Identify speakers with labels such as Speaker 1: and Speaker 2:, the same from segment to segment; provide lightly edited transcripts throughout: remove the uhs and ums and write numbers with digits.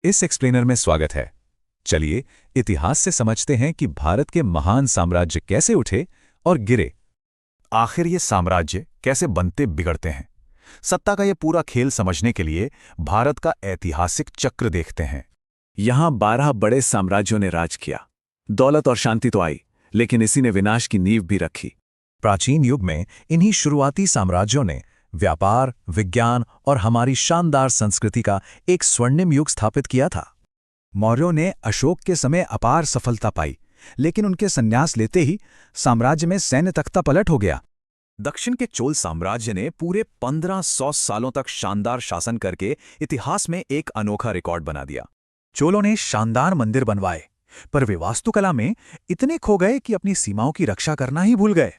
Speaker 1: इस एक्सप्लेनर में स्वागत है। चलिए इतिहास से समझते हैं कि भारत के महान साम्राज्य कैसे उठे और गिरे।
Speaker 2: आखिर ये साम्राज्य कैसे बनते बिगड़ते हैं। सत्ता का ये पूरा खेल समझने के लिए भारत का ऐतिहासिक चक्र देखते हैं।
Speaker 1: यहां 12 बड़े साम्राज्यों ने राज किया। दौलत और शांति तो आई, लेकिन इसी ने विनाश की नींव भी रखी। प्राचीन युग में इन्हीं शुरुआती साम्राज्यों ने व्यापार, विज्ञान और हमारी शानदार संस्कृति का एक स्वर्णिम युग स्थापित किया था।
Speaker 3: मौर्यों ने अशोक के समय अपार सफलता पाई, लेकिन उनके संन्यास लेते ही साम्राज्य में सैन्य तख्ता पलट हो गया।
Speaker 2: दक्षिण के चोल साम्राज्य ने पूरे 1500 सालों तक शानदार शासन करके इतिहास में एक अनोखा रिकॉर्ड बना दिया।
Speaker 3: चोलों ने शानदार मंदिर बनवाए, पर वे वास्तुकला में इतने खो गए कि अपनी सीमाओं की रक्षा करना ही भूल गए।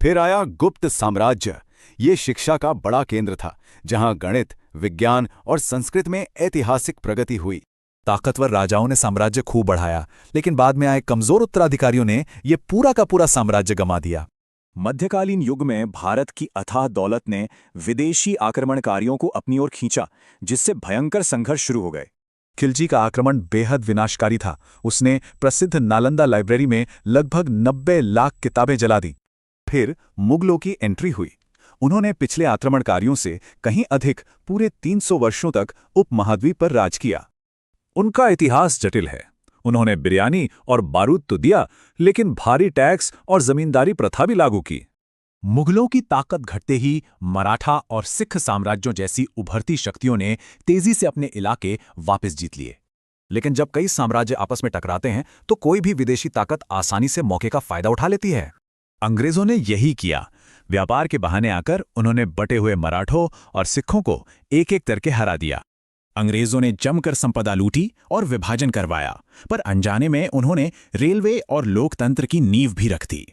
Speaker 4: फिर आया गुप्त साम्राज्य। ये शिक्षा का बड़ा केंद्र था, जहां गणित, विज्ञान और संस्कृत में ऐतिहासिक प्रगति हुई।
Speaker 3: ताकतवर राजाओं ने साम्राज्य खूब बढ़ाया, लेकिन बाद में आए कमजोर उत्तराधिकारियों ने ये पूरा का पूरा साम्राज्य गंवा दिया।
Speaker 2: मध्यकालीन युग में भारत की अथाह दौलत ने विदेशी आक्रमणकारियों को अपनी ओर खींचा, जिससे भयंकर संघर्ष शुरू हो गए।
Speaker 3: खिलजी का आक्रमण बेहद विनाशकारी था। उसने प्रसिद्ध नालंदा लाइब्रेरी में लगभग 90 लाख किताबें जला दी।
Speaker 2: फिर मुगलों की एंट्री हुई। उन्होंने पिछले आक्रमणकारियों से कहीं अधिक पूरे 300 वर्षों तक उपमहाद्वीप पर राज किया।
Speaker 1: उनका इतिहास जटिल है। उन्होंने बिरयानी और बारूद तो दिया, लेकिन भारी टैक्स और जमींदारी प्रथा भी लागू की।
Speaker 2: मुगलों की ताकत घटते ही मराठा और सिख साम्राज्यों जैसी उभरती शक्तियों ने तेजी से अपने इलाके वापस जीत लिए। लेकिन जब कई साम्राज्य आपस में टकराते हैं तो कोई भी विदेशी ताकत आसानी से मौके का फायदा उठा लेती है।
Speaker 1: अंग्रेजों ने यही किया। व्यापार के बहाने आकर उन्होंने बटे हुए मराठों और सिखों को एक एक करके हरा दिया।
Speaker 2: अंग्रेजों ने जमकर संपदा लूटी और विभाजन करवाया, पर अनजाने में उन्होंने रेलवे और लोकतंत्र की नींव भी रख दी।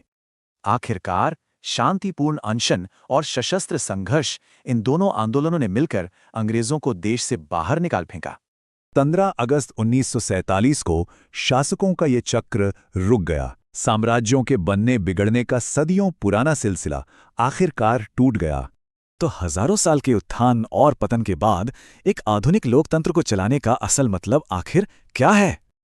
Speaker 2: आखिरकार शांतिपूर्ण अनशन और सशस्त्र संघर्ष, इन दोनों आंदोलनों ने मिलकर अंग्रेजों को देश से बाहर निकाल फेंका।
Speaker 1: 15 अगस्त 1947 को शासकों का ये चक्र रुक गया। साम्राज्यों के बनने बिगड़ने का सदियों पुराना सिलसिला आखिरकार टूट गया।
Speaker 3: तो हजारों साल के उत्थान और पतन के बाद एक आधुनिक लोकतंत्र को चलाने का असल मतलब आखिर क्या है?